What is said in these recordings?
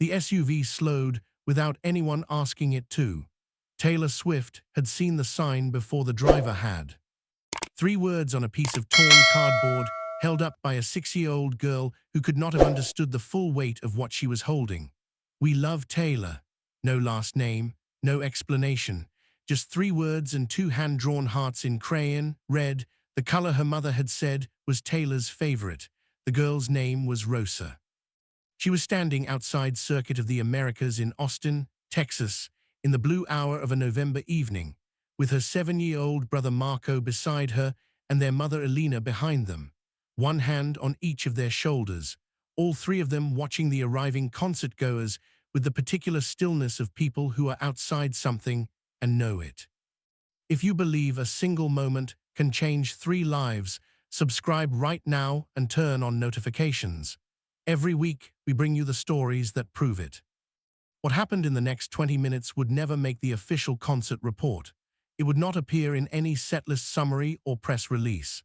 The SUV slowed without anyone asking it to. Taylor Swift had seen the sign before the driver had. 3 words on a piece of torn cardboard held up by a 6-year-old girl who could not have understood the full weight of what she was holding. "We love Taylor." No last name, no explanation. Just 3 words and 2 hand-drawn hearts in crayon, red, the color her mother had said was Taylor's favorite. The girl's name was Rosa. She was standing outside Circuit of the Americas in Austin, Texas, in the blue hour of a November evening, with her 7-year-old brother Marco beside her and their mother Elena behind them, one hand on each of their shoulders, all 3 of them watching the arriving concert-goers with the particular stillness of people who are outside something and know it. If you believe a single moment can change 3 lives, subscribe right now and turn on notifications. Every week, we bring you the stories that prove it. What happened in the next 20 minutes would never make the official concert report. It would not appear in any setlist summary or press release.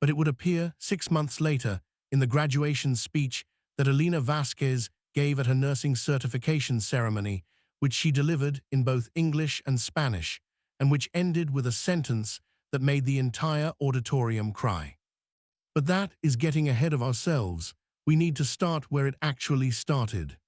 But it would appear 6 months later in the graduation speech that Elena Vasquez gave at her nursing certification ceremony, which she delivered in both English and Spanish, and which ended with a sentence that made the entire auditorium cry. But that is getting ahead of ourselves. We need to start where it actually started.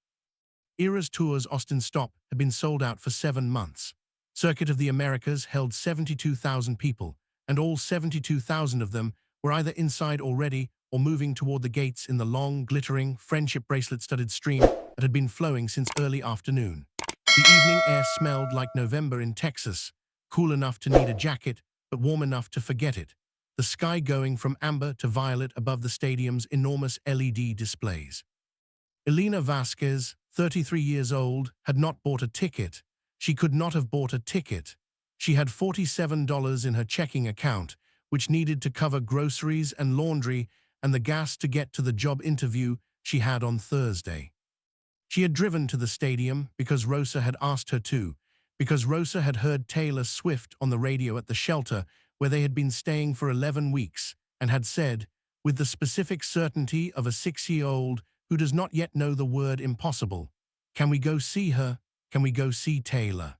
Eras Tour's Austin stop had been sold out for 7 months. Circuit of the Americas held 72,000 people, and all 72,000 of them were either inside already or moving toward the gates in the long, glittering, friendship bracelet-studded stream that had been flowing since early afternoon. The evening air smelled like November in Texas, cool enough to need a jacket, but warm enough to forget it. The sky going from amber to violet above the stadium's enormous LED displays. Elena Vasquez, 33 years old, had not bought a ticket. She could not have bought a ticket. She had $47 in her checking account, which needed to cover groceries and laundry and the gas to get to the job interview she had on Thursday. She had driven to the stadium because Rosa had asked her to, because Rosa had heard Taylor Swift on the radio at the shelter where they had been staying for 11 weeks, and had said, with the specific certainty of a 6-year-old who does not yet know the word impossible, "Can we go see her? Can we go see Taylor?"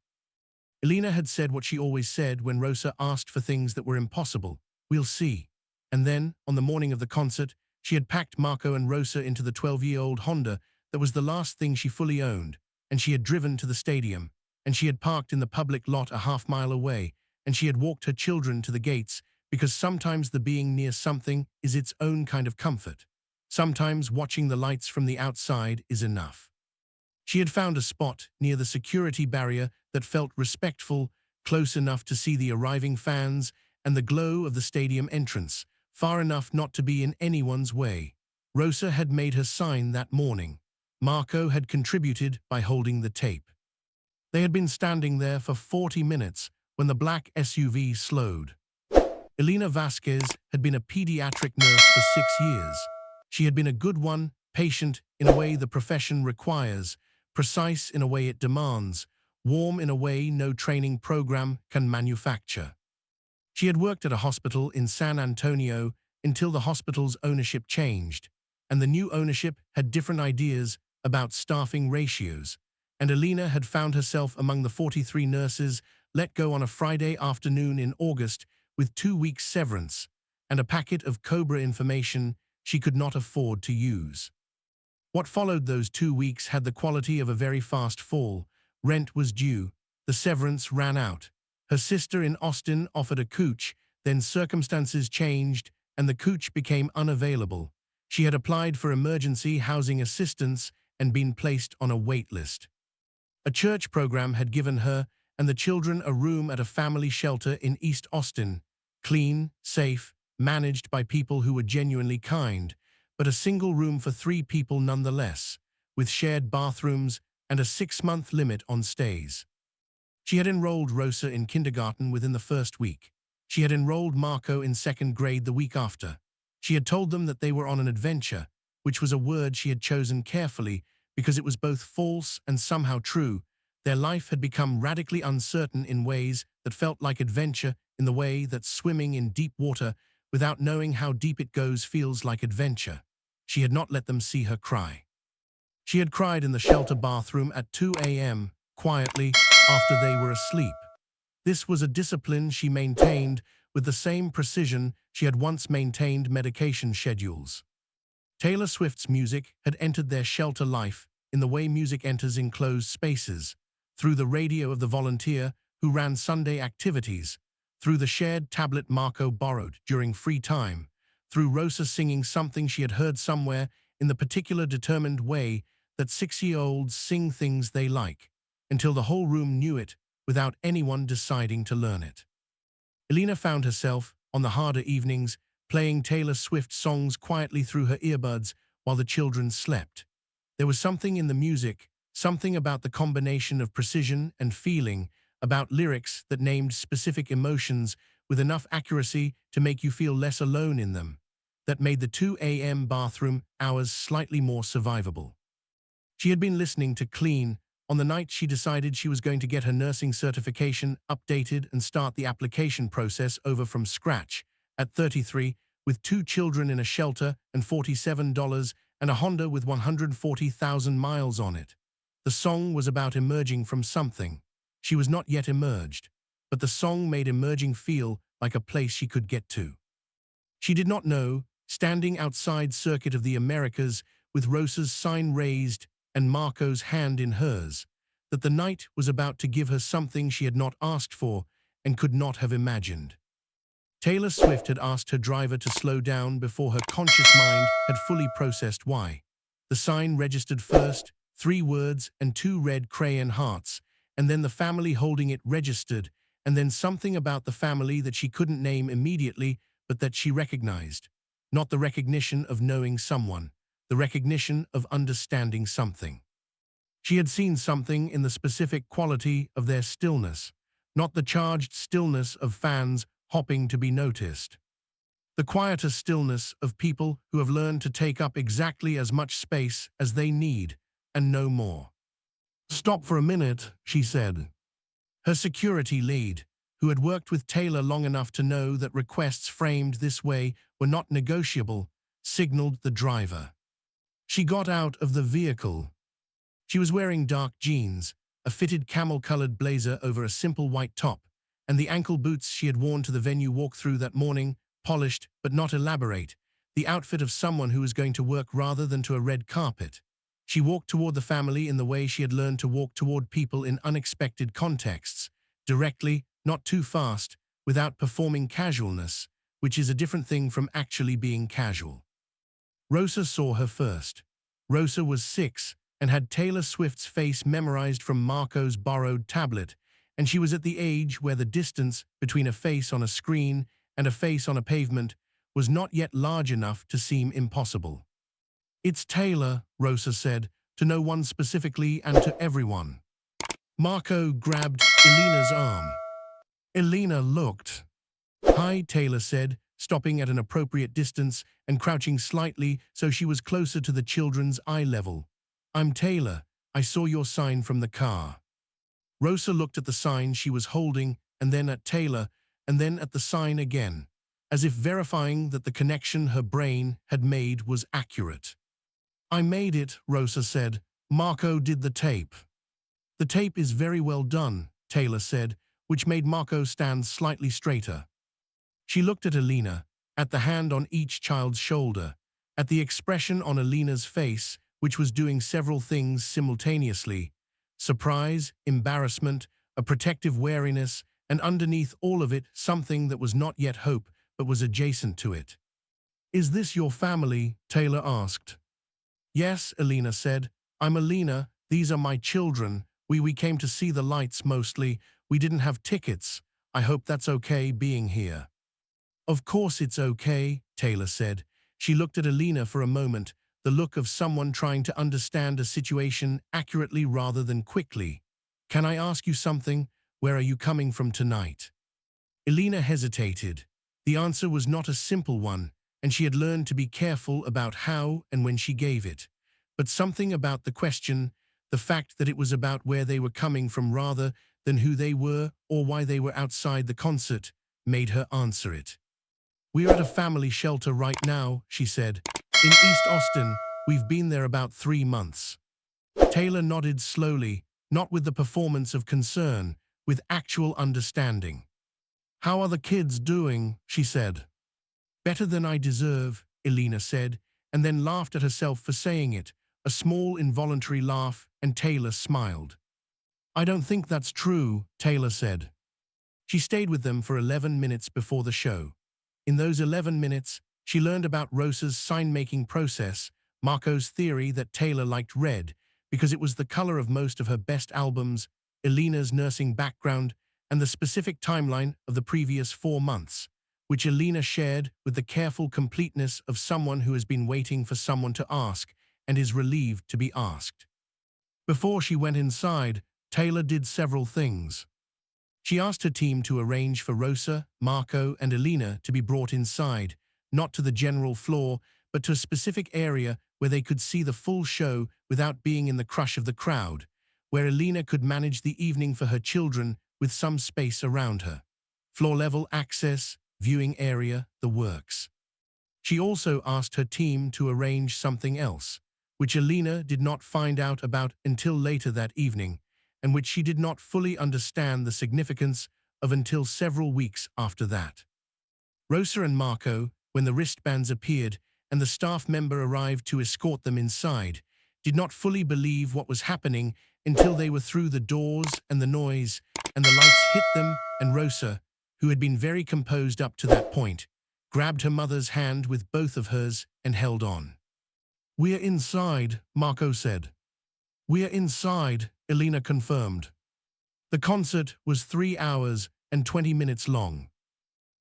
Elena had said what she always said when Rosa asked for things that were impossible: "We'll see." And then, on the morning of the concert, she had packed Marco and Rosa into the 12-year-old Honda that was the last thing she fully owned, and she had driven to the stadium, and she had parked in the public lot a half-mile away, and she had walked her children to the gates, because sometimes the being near something is its own kind of comfort. Sometimes watching the lights from the outside is enough. She had found a spot near the security barrier that felt respectful, close enough to see the arriving fans and the glow of the stadium entrance, far enough not to be in anyone's way. Rosa had made her sign that morning. Marco had contributed by holding the tape. They had been standing there for 40 minutes when the black SUV slowed. Elena Vasquez had been a pediatric nurse for 6 years. She had been a good one, patient in a way the profession requires, precise in a way it demands, warm in a way no training program can manufacture. She had worked at a hospital in San Antonio until the hospital's ownership changed, and the new ownership had different ideas about staffing ratios, and Elena had found herself among the 43 nurses let go on a Friday afternoon in August with 2 weeks severance and a packet of Cobra information she could not afford to use. What followed those 2 weeks had the quality of a very fast fall. Rent was due. The severance ran out. Her sister in Austin offered a couch, then circumstances changed and the couch became unavailable. She had applied for emergency housing assistance and been placed on a wait list. A church program had given her and the children a room at a family shelter in East Austin, clean, safe, managed by people who were genuinely kind, but a single room for 3 people nonetheless, with shared bathrooms and a 6-month limit on stays. She had enrolled Rosa in kindergarten within the first week. She had enrolled Marco in 2nd grade the week after. She had told them that they were on an adventure, which was a word she had chosen carefully because it was both false and somehow true. Their life had become radically uncertain in ways that felt like adventure, in the way that swimming in deep water without knowing how deep it goes feels like adventure. She had not let them see her cry. She had cried in the shelter bathroom at 2 a.m., quietly, after they were asleep. This was a discipline she maintained with the same precision she had once maintained medication schedules. Taylor Swift's music had entered their shelter life in the way music enters enclosed spaces, through the radio of the volunteer who ran Sunday activities, through the shared tablet Marco borrowed during free time, through Rosa singing something she had heard somewhere in the particular determined way that 6-year-olds sing things they like, until the whole room knew it without anyone deciding to learn it. Elena found herself, on the harder evenings, playing Taylor Swift songs quietly through her earbuds while the children slept. There was something in the music, something about the combination of precision and feeling, about lyrics that named specific emotions with enough accuracy to make you feel less alone in them, that made the 2 a.m. bathroom hours slightly more survivable. She had been listening to Clean on the night she decided she was going to get her nursing certification updated and start the application process over from scratch. At 33, with 2 children in a shelter and $47 and a Honda with 140,000 miles on it. The song was about emerging from something. She was not yet emerged, but the song made emerging feel like a place she could get to. She did not know, standing outside Circuit of the Americas with Rosa's sign raised and Marco's hand in hers, that the night was about to give her something she had not asked for and could not have imagined. Taylor Swift had asked her driver to slow down before her conscious mind had fully processed why. The sign registered first, 3 words and 2 red crayon hearts, and then the family holding it registered, and then something about the family that she couldn't name immediately, but that she recognized. Not the recognition of knowing someone, the recognition of understanding something. She had seen something in the specific quality of their stillness, not the charged stillness of fans hopping to be noticed. The quieter stillness of people who have learned to take up exactly as much space as they need, and no more. "Stop for a minute," she said. Her security lead, who had worked with Taylor long enough to know that requests framed this way were not negotiable, signaled the driver. She got out of the vehicle. She was wearing dark jeans, a fitted camel-colored blazer over a simple white top, and the ankle boots she had worn to the venue walkthrough that morning, polished but not elaborate, the outfit of someone who was going to work rather than to a red carpet. She walked toward the family in the way she had learned to walk toward people in unexpected contexts, directly, not too fast, without performing casualness, which is a different thing from actually being casual. Rosa saw her first. Rosa was 6 and had Taylor Swift's face memorized from Marco's borrowed tablet, and she was at the age where the distance between a face on a screen and a face on a pavement was not yet large enough to seem impossible. "It's Taylor," Rosa said, to no one specifically and to everyone. Marco grabbed Elena's arm. Elena looked. "Hi," Taylor said, stopping at an appropriate distance and crouching slightly so she was closer to the children's eye level. "I'm Taylor. I saw your sign from the car." Rosa looked at the sign she was holding, and then at Taylor, and then at the sign again, as if verifying that the connection her brain had made was accurate. "I made it," Rosa said. "Marco did the tape." "The tape is very well done," Taylor said, which made Marco stand slightly straighter. She looked at Elena, at the hand on each child's shoulder, at the expression on Elena's face, which was doing several things simultaneously: surprise, embarrassment, a protective wariness, and underneath all of it something that was not yet hope but was adjacent to it. "Is this your family?" Taylor asked. "Yes," Elena said. "I'm Elena. These are my children. We came to see the lights mostly. We didn't have tickets. I hope that's okay being here." "Of course it's okay," Taylor said. She looked at Elena for a moment, the look of someone trying to understand a situation accurately rather than quickly. "Can I ask you something? Where are you coming from tonight?" Elena hesitated. The answer was not a simple one, and she had learned to be careful about how and when she gave it. But something about the question, the fact that it was about where they were coming from rather than who they were or why they were outside the concert, made her answer it. "We're at a family shelter right now," she said. "In East Austin. We've been there about 3 months." Taylor nodded slowly, not with the performance of concern, with actual understanding. "How are the kids doing?" she said. "Better than I deserve," Elena said, and then laughed at herself for saying it, a small involuntary laugh, and Taylor smiled. "I don't think that's true," Taylor said. She stayed with them for 11 minutes before the show. In those 11 minutes, she learned about Rosa's sign-making process, Marco's theory that Taylor liked red because it was the color of most of her best albums, Elena's nursing background, and the specific timeline of the previous 4 months, which Elena shared with the careful completeness of someone who has been waiting for someone to ask and is relieved to be asked. Before she went inside, Taylor did several things. She asked her team to arrange for Rosa, Marco, and Elena to be brought inside, not to the general floor, but to a specific area where they could see the full show without being in the crush of the crowd, where Elena could manage the evening for her children with some space around her. Floor-level access, viewing area, the works. She also asked her team to arrange something else, which Elena did not find out about until later that evening, and which she did not fully understand the significance of until several weeks after that. Rosa and Marco, when the wristbands appeared and the staff member arrived to escort them inside, did not fully believe what was happening until they were through the doors and the noise, and the lights hit them, and Rosa, who had been very composed up to that point, grabbed her mother's hand with both of hers and held on. "We're inside," Marco said. "We're inside," Elena confirmed. The concert was 3 hours and 20 minutes long.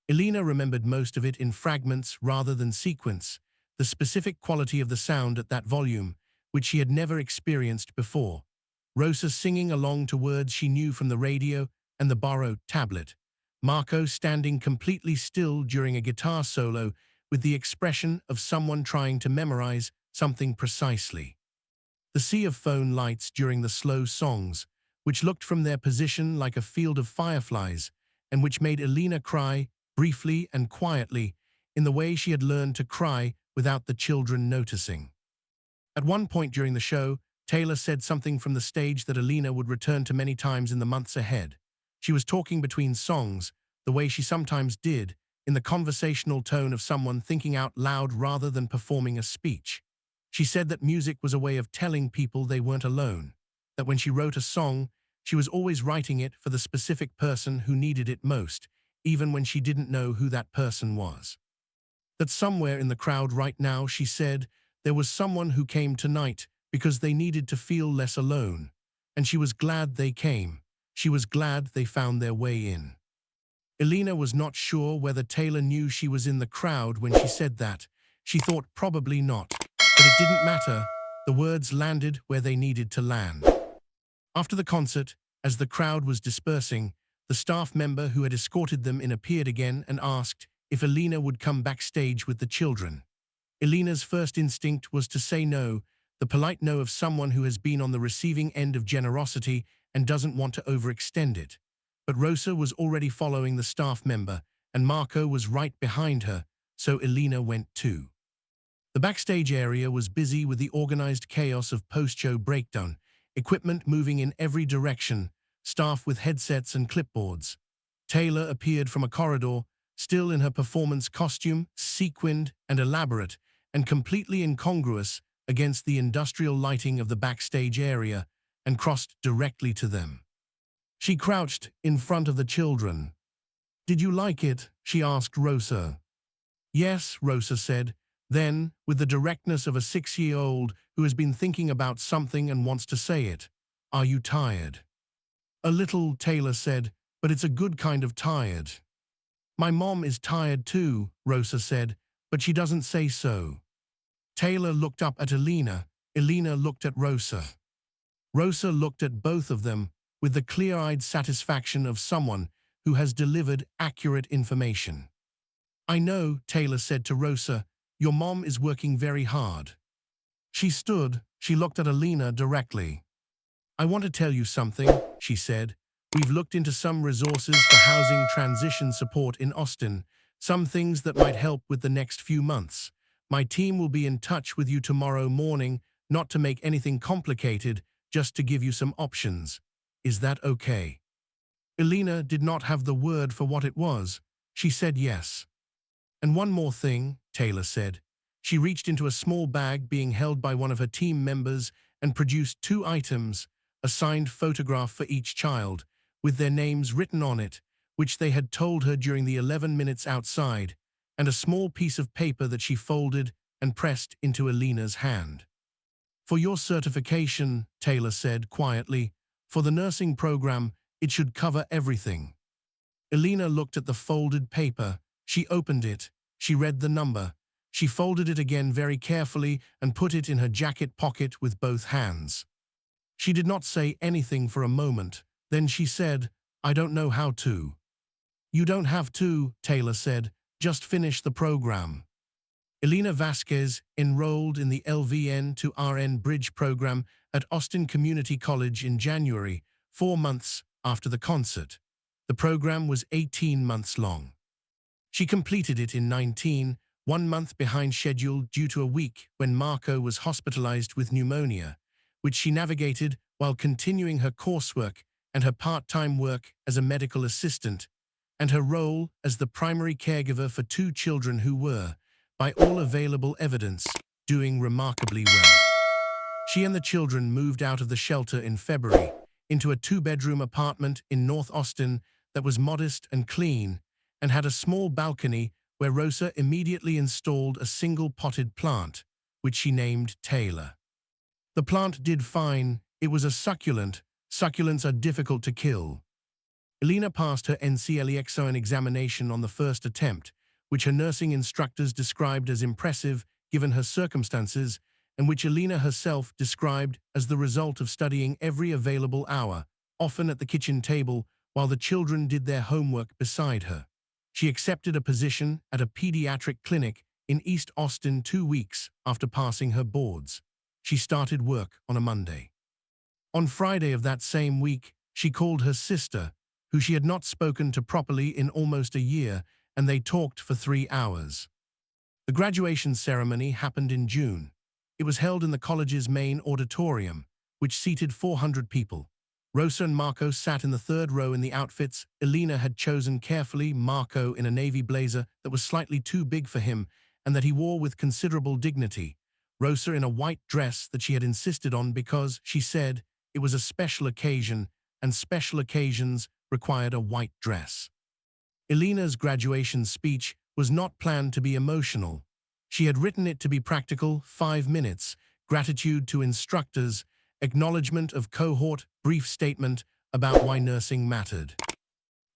Elena remembered most of it in fragments rather than sequence, the specific quality of the sound at that volume, which she had never experienced before. Rosa singing along to words she knew from the radio and the borrowed tablet. Marco standing completely still during a guitar solo with the expression of someone trying to memorize something precisely. The sea of phone lights during the slow songs, which looked from their position like a field of fireflies, and which made Elena cry, briefly and quietly, in the way she had learned to cry without the children noticing. At one point during the show, Taylor said something from the stage that Elena would return to many times in the months ahead. She was talking between songs, the way she sometimes did, in the conversational tone of someone thinking out loud rather than performing a speech. She said that music was a way of telling people they weren't alone, that when she wrote a song, she was always writing it for the specific person who needed it most, even when she didn't know who that person was. That somewhere in the crowd right now, she said, there was someone who came tonight because they needed to feel less alone, and she was glad they came. She was glad they found their way in. Elena was not sure whether Taylor knew she was in the crowd when she said that. She thought probably not. But it didn't matter. The words landed where they needed to land. After the concert, as the crowd was dispersing, the staff member who had escorted them in appeared again and asked if Elena would come backstage with the children. Elena's first instinct was to say no, the polite no of someone who has been on the receiving end of generosity and doesn't want to overextend it. But Rosa was already following the staff member, and Marco was right behind her, so Elena went too. The backstage area was busy with the organized chaos of post-show breakdown, equipment moving in every direction, staff with headsets and clipboards. Taylor appeared from a corridor, still in her performance costume, sequined and elaborate, and completely incongruous against the industrial lighting of the backstage area, and crossed directly to them. She crouched in front of the children. "Did you like it?" she asked Rosa. "Yes," Rosa said. Then, with the directness of a 6-year-old who has been thinking about something and wants to say it, "Are you tired?" "A little," Taylor said, "but it's a good kind of tired." "My mom is tired too," Rosa said, "but she doesn't say so." Taylor looked up at Elena. Elena looked at Rosa. Rosa looked at both of them with the clear-eyed satisfaction of someone who has delivered accurate information. "I know," Taylor said to Rosa, "your mom is working very hard." She stood. She looked at Elena directly. "I want to tell you something," she said. "We've looked into some resources for housing transition support in Austin, some things that might help with the next few months. My team will be in touch with you tomorrow morning, not to make anything complicated, just to give you some options. Is that okay? Elena did not have the word for what it was. She said yes. And one more thing, Taylor said. She reached into a small bag being held by one of her team members and produced 2 items, a signed photograph for each child, with their names written on it, which they had told her during the 11 minutes outside, and a small piece of paper that she folded and pressed into Elena's hand. For your certification, Taylor said quietly, for the nursing program, it should cover everything. Elena looked at the folded paper. She opened it. She read the number. She folded it again very carefully and put it in her jacket pocket with both hands. She did not say anything for a moment. Then she said, I don't know how to. You don't have to, Taylor said. Just finish the program. Elena Vasquez enrolled in the LVN to RN Bridge program at Austin Community College in January, 4 months after the concert. The program was 18 months long. She completed it in 19, 1 month behind schedule due to a week when Marco was hospitalized with pneumonia, which she navigated while continuing her coursework and her part-time work as a medical assistant, and her role as the primary caregiver for 2 children who were, by all available evidence, doing remarkably well. She and the children moved out of the shelter in February into a 2-bedroom apartment in North Austin that was modest and clean and had a small balcony where Rosa immediately installed a single potted plant, which she named Taylor. The plant did fine. It was a succulent. Succulents are difficult to kill. Elena passed her NCLEXON examination on the first attempt, which her nursing instructors described as impressive given her circumstances, and which Elena herself described as the result of studying every available hour, often at the kitchen table, while the children did their homework beside her. She accepted a position at a pediatric clinic in East Austin 2 weeks after passing her boards. She started work on a Monday. On Friday of that same week, she called her sister, who she had not spoken to properly in almost a year, and they talked for 3 hours. The graduation ceremony happened in June. It was held in the college's main auditorium, which seated 400 people. Rosa and Marco sat in the 3rd row in the outfits Elena had chosen carefully, Marco in a navy blazer that was slightly too big for him and that he wore with considerable dignity. Rosa in a white dress that she had insisted on because, she said, it was a special occasion, and special occasions required a white dress. Elena's graduation speech was not planned to be emotional. She had written it to be practical, 5 minutes, gratitude to instructors, acknowledgement of cohort, brief statement about why nursing mattered.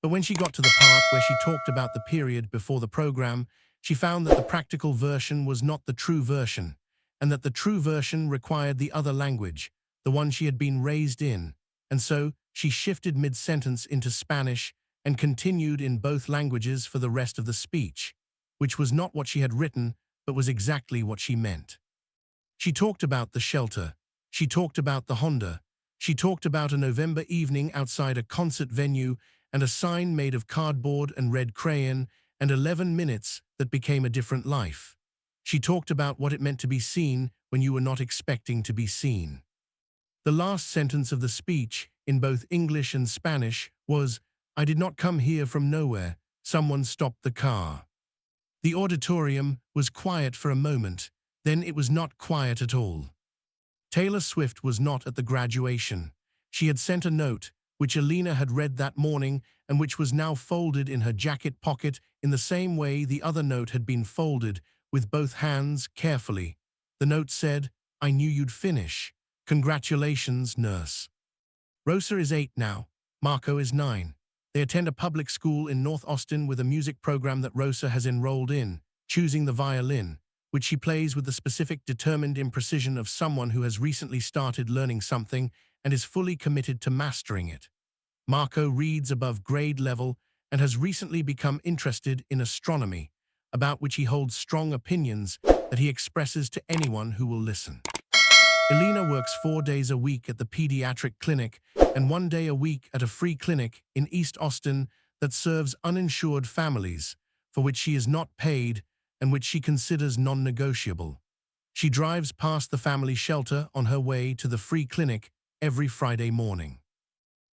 But when she got to the part where she talked about the period before the program, she found that the practical version was not the true version, and that the true version required the other language, the one she had been raised in, and so she shifted mid-sentence into Spanish and continued in both languages for the rest of the speech, which was not what she had written, but was exactly what she meant. She talked about the shelter. She talked about the Honda. She talked about a November evening outside a concert venue and a sign made of cardboard and red crayon and 11 minutes that became a different life. She talked about what it meant to be seen when you were not expecting to be seen. The last sentence of the speech, in both English and Spanish, was, I did not come here from nowhere. Someone stopped the car. The auditorium was quiet for a moment, then it was not quiet at all. Taylor Swift was not at the graduation. She had sent a note, which Elena had read that morning and which was now folded in her jacket pocket in the same way the other note had been folded, with both hands carefully. The note said, I knew you'd finish. Congratulations, nurse. Rosa is 8 now. Marco is 9. They attend a public school in North Austin with a music program that Rosa has enrolled in, choosing the violin, which she plays with the specific determined imprecision of someone who has recently started learning something and is fully committed to mastering it. Marco reads above grade level and has recently become interested in astronomy, about which he holds strong opinions that he expresses to anyone who will listen. Elena works 4 days a week at the pediatric clinic and 1 day a week at a free clinic in East Austin that serves uninsured families, for which she is not paid and which she considers non-negotiable. She drives past the family shelter on her way to the free clinic every Friday morning.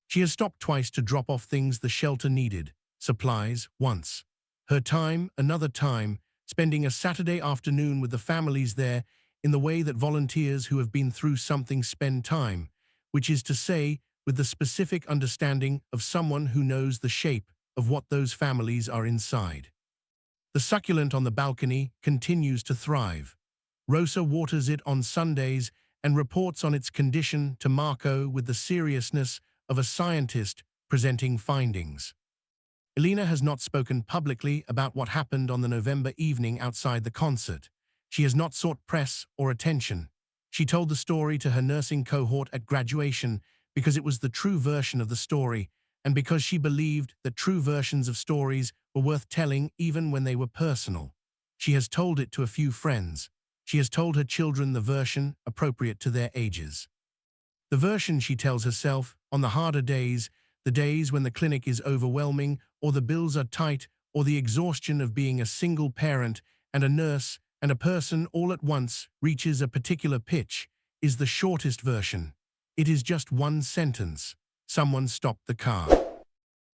She has stopped twice to drop off things the shelter needed, supplies once. Her time, another time, spending a Saturday afternoon with the families there in the way that volunteers who have been through something spend time, which is to say, with the specific understanding of someone who knows the shape of what those families are inside. The succulent on the balcony continues to thrive. Rosa waters it on Sundays and reports on its condition to Marco with the seriousness of a scientist presenting findings. Elena has not spoken publicly about what happened on the November evening outside the concert. She has not sought press or attention. She told the story to her nursing cohort at graduation because it was the true version of the story, and because she believed that true versions of stories were worth telling even when they were personal. She has told it to a few friends. She has told her children the version appropriate to their ages. The version she tells herself on the harder days, the days when the clinic is overwhelming or the bills are tight or the exhaustion of being a single parent and a nurse and a person all at once reaches a particular pitch, is the shortest version. It is just one sentence. Someone stopped the car.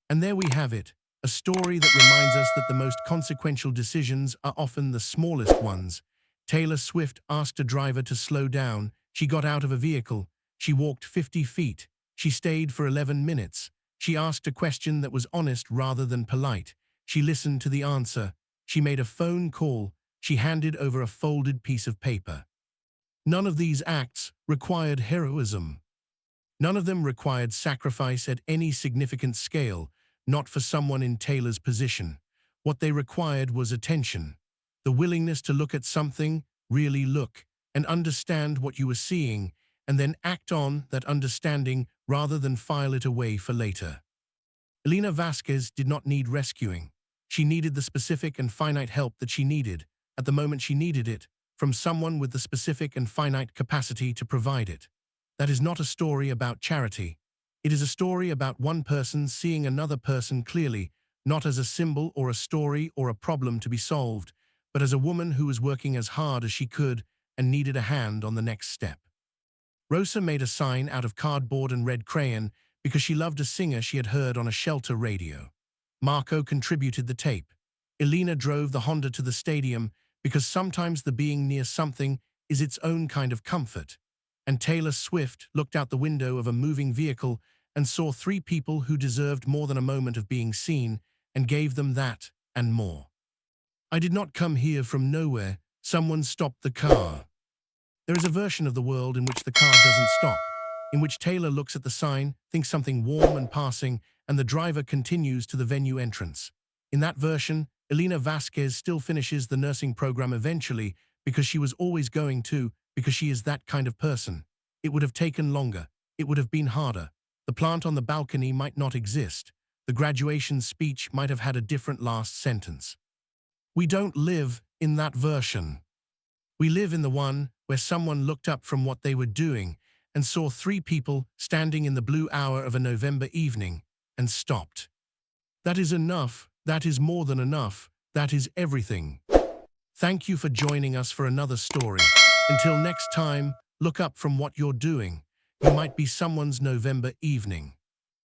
And there we have it, a story that reminds us that the most consequential decisions are often the smallest ones. Taylor Swift asked a driver to slow down. She got out of a vehicle. She walked 50 feet. She stayed for 11 minutes. She asked a question that was honest rather than polite. She listened to the answer. She made a phone call. She handed over a folded piece of paper. None of these acts required heroism. None of them required sacrifice at any significant scale, not for someone in Taylor's position. What they required was attention. The willingness to look at something, really look, and understand what you were seeing, and then act on that understanding rather than file it away for later. Elena Vasquez did not need rescuing. She needed the specific and finite help that she needed, at the moment she needed it, from someone with the specific and finite capacity to provide it. That is not a story about charity. It is a story about one person seeing another person clearly, not as a symbol or a story or a problem to be solved, but as a woman who was working as hard as she could and needed a hand on the next step. Rosa made a sign out of cardboard and red crayon because she loved a singer she had heard on a shelter radio. Marco contributed the tape. Elena drove the Honda to the stadium because sometimes the being near something is its own kind of comfort. And Taylor Swift looked out the window of a moving vehicle and saw 3 people who deserved more than a moment of being seen and gave them that and more. I did not come here from nowhere. Someone stopped the car. There is a version of the world in which the car doesn't stop, in which Taylor looks at the sign, thinks something warm and passing, and the driver continues to the venue entrance. In that version, Elena Vasquez still finishes the nursing program eventually because she was always going to, because she is that kind of person. It would have taken longer. It would have been harder. The plant on the balcony might not exist. The graduation speech might have had a different last sentence. We don't live in that version. We live in the one where someone looked up from what they were doing and saw 3 people standing in the blue hour of a November evening and stopped. That is enough. That is more than enough. That is everything. Thank you for joining us for another story. Until next time, look up from what you're doing. You might be someone's November evening.